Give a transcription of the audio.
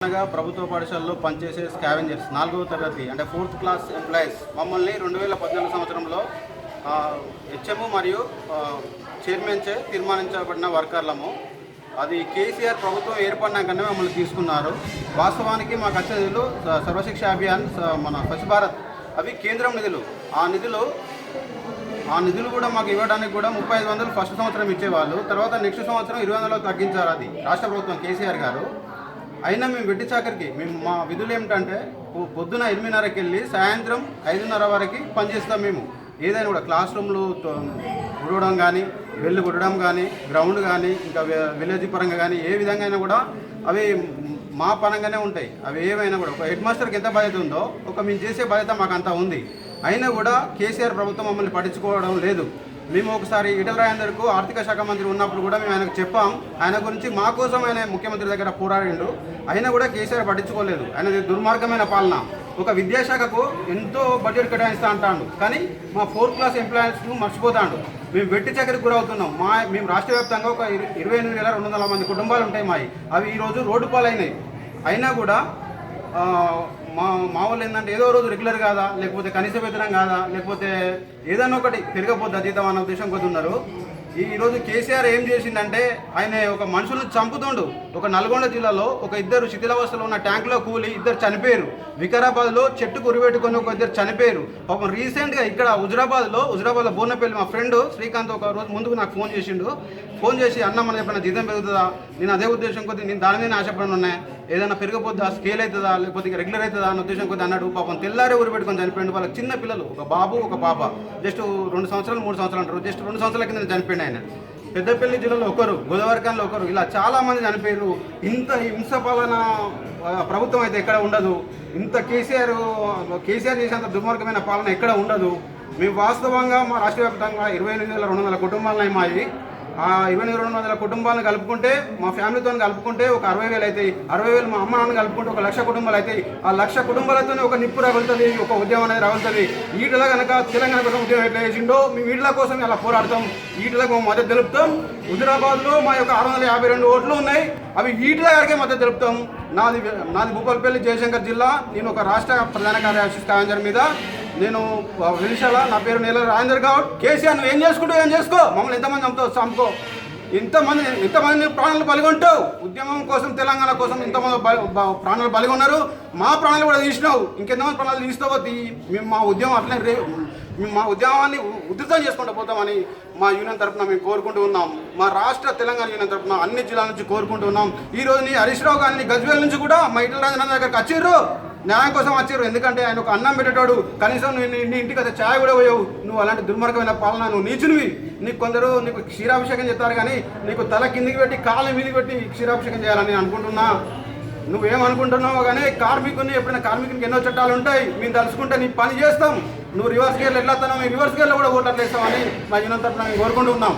ప్రభుత్వ పాఠశాలలో పనిచేసే స్కావెంజర్స్ 4వ తరగతి అంటే 4th క్లాస్ ఎంప్లాయీస్ మమ్మల్ని 2014 సంవత్సరంలో హెచ్ఎం మరియు చైర్మన్చే తీర్మానించబడిన వర్కర్లము. అది కేసీఆర్ ప్రభుత్వం ఏర్పడినాకనే మమ్మల్ని తీసుకున్నారు. వాస్తవానికి మాకు వచ్చే నిధులు సర్వశిక్ష అభియాన్, మన స్వచ్ఛ భారత్ అవి కేంద్రం నిధులు. ఆ నిధులు కూడా మాకు ఇవ్వడానికి కూడా 3500 ఫస్ట్ సంవత్సరం ఇచ్చేవాళ్ళు. తర్వాత నెక్స్ట్ సంవత్సరం 2000 తగ్గించారు. అది రాష్ట్ర ప్రభుత్వం కేసీఆర్ గారు. అయినా మేము వెట్టి చాకరికి మా విధులు ఏమిటంటే పొద్దున 8:30కి వెళ్ళి సాయంత్రం 5:30 వరకు పనిచేస్తాం. మేము ఏదైనా కూడా క్లాస్ రూమ్లు ఉడవడం కానీ, వెళ్ళి కుట్టడం కానీ, గ్రౌండ్ కానీ, ఇంకా విలేజ్ పరంగా కానీ ఏ విధంగా అయినా కూడా అవి మా పరంగానే ఉంటాయి. అవి ఏమైనా కూడా ఒక హెడ్ మాస్టర్కి ఎంత బాధ్యత ఉందో మేము చేసే బాధ్యత మాకు అంతా ఉంది. అయినా కూడా కేసీఆర్ ప్రభుత్వం మమ్మల్ని పట్టించుకోవడం లేదు. మేము ఒకసారి ఈటెల రాజేందర్కు ఆర్థిక శాఖ మంత్రి ఉన్నప్పుడు కూడా మేము ఆయనకు చెప్పాం. ఆయన గురించి మా కోసం ఆయన ముఖ్యమంత్రి దగ్గర పోరాడిండు. అయినా కూడా కేసీఆర్ పట్టించుకోలేదు. ఆయనది దుర్మార్గమైన పాలన. ఒక విద్యాశాఖకు ఎంతో బడ్జెట్ కేటాయిస్తా అంటాడు, కానీ మా 4th క్లాస్ ఎంప్లాయీస్ను మర్చిపోతాడు. మేము వెట్టి చక్కెరకు గురవుతున్నాం. మేము రాష్ట్ర వ్యాప్తంగా ఒక 28,200 మంది కుటుంబాలు ఉంటాయి మావి. అవి ఈరోజు రోడ్డు పాలైనాయి. అయినా కూడా మా వాళ్ళు ఏంటంటే ఏదో రోజు రెగ్యులర్ కాదా, లేకపోతే కనీస వేతనం కాదా, లేకపోతే ఏదైనా ఒకటి పెరగబోద్దా జీతం అన్న ఉద్దేశం కొద్ది ఉన్నారు. ఈరోజు కేసీఆర్ ఏం చేసిందంటే ఆయన ఒక మనుషులను చంపుతుండు. ఒక నల్గొండ జిల్లాలో ఒక ఇద్దరు శిథిలావస్థలో ఉన్న ట్యాంకులో కూలి ఇద్దరు చనిపోయారు. వికారాబాద్లో చెట్టు కురిపెట్టుకొని ఒక ఇద్దరు చనిపోయారు. పాపం రీసెంట్గా ఇక్కడ హుజరాబాద్లో బోర్నపల్లి మా ఫ్రెండ్ శ్రీకాంత్ ఒక రోజు ముందుకు నాకు ఫోన్ చేసి అన్న మనకి ఎప్పుడైనా జీతం పెరుగుతుందా, నేను అదే ఉద్దేశం కొద్ది నేను దాని మీద ఆశపడి ఉన్నాయి, ఏదైనా పెరిగిపోద్దా, స్కేల్ అవుతుందా, లేకపోతే రెగ్యులర్ అవుతుందా అన్న ఉద్దేశం కొద్ది అన్నాడు. పాపం తెల్లారే ఊరు పెట్టుకొని చనిపోయింది. వాళ్ళకి చిన్న పిల్లలు, ఒక బాబు ఒక పాప, జస్ట్ 2 సంవత్సరాలు 3 సంవత్సరాలు అంటారు. జస్ట్ 2 సంవత్సరాల కింద చనిపోయింది ఆయన. పెద్దపల్లి జిల్లాలో ఒకరు, గోదావరిఖాన్లో ఒకరు, ఇలా చాలామంది చనిపోయారు. ఇంత హింస పాలన ప్రభుత్వం అయితే ఎక్కడ ఉండదు. ఇంత కేసీఆర్ చేసేంత దుర్మార్గమైన పాలన ఎక్కడ ఉండదు. మేము వాస్తవంగా మా రాష్ట్ర వ్యాప్తంగా 28,200 కుటుంబాలు మావి. ఆ 28,200 కుటుంబాలను కలుపుకుంటే, మా ఫ్యామిలీతో కలుపుకుంటే ఒక 60,000 అవుతాయి. 60,000 మా అమ్మ నాన్న కలుపుకుంటే ఒక 1,00,000 కుటుంబాలు అవుతాయి. ఆ 1,00,000 కుటుంబాలతోనే ఒక నిప్పు రగులుతుంది, ఒక ఉద్యమం అనేది రగులుతుంది. ఈటల కనుక తెలంగాణ కోసం ఉద్యమం ఎట్లా చేసిండో మేము ఈటల కోసం అలా పోరాడతాం. ఈటలకు మద్దతు తెలుపుతాం. హుజరాబాద్లో మా యొక్క 652 ఓట్లు ఉన్నాయి. అవి ఈటల గారికే మద్దతు తెలుపుతాం. నాది భూపాలపల్లి జయశంకర్ జిల్లా. నేను ఒక రాష్ట్ర ప్రధాన కార్యదర్శి స్కావెంజర్ మీద నేను వినిశాల. నా పేరు నేల రాజేందర్ గౌడ్. కేసీఆర్ నువ్వు ఏం చేసుకో, మమ్మల్ని ఎంతమంది చంపుకో, ఎంతమంది ప్రాణాలు బలిగొంటావు. ఉద్యమం కోసం, తెలంగాణ కోసం ఎంతమంది ప్రాణాలు బలిగొన్నారు. మా ప్రాణాలు కూడా తీసినావు. ఇంకెంతమంది ప్రాణాలు తీస్తావో మేము మా ఉద్యమం అట్లనే మేము మా ఉద్యమాన్ని ఉధృతం చేసుకుంటూ పోతామని మా యూనియన్ తరఫున మేము కోరుకుంటూ ఉన్నాం. మా రాష్ట్ర తెలంగాణ యూనియన్ తరఫున అన్ని జిల్లాల నుంచి కోరుకుంటూ ఉన్నాం. ఈరోజు నీ హరీష్ రావు గారిని గజ్వేల్ నుంచి కూడా మా ఈటెల రాజేందర్ దగ్గరికి వచ్చిర్రు, న్యాయం కోసం వచ్చారు. ఎందుకంటే ఆయన ఒక అన్నం పెట్టేటాడు. కనీసం నీ ఇంటికి అయితే ఛాయ్ కూడా పోయావు. నువ్వు అలాంటి దుర్మార్గమైన పాలన, నువ్వు నీచునివి. నీకు క్షీరాభిషేకం చేస్తారు, కానీ నీకు తల కిందికి పెట్టి కాళ్ళ మీదకి పెట్టి క్షీరాభిషేకం చేయాలని అనుకుంటున్నా. నువ్వేమనుకుంటున్నావు కానీ ఎప్పుడైనా కార్మికునికి ఎన్నో చట్టాలు ఉంటాయి. మేము తలుచుకుంటే నీ పని చేస్తాం. నువ్వు రివర్స్ గేర్లు ఎట్లా వస్తానో మేము రివర్స్ గేర్లో కూడా ఓట్లు అట్లా ఇస్తామని మా యూనియన్ తరఫున మేము కోరుకుంటూ ఉన్నాం.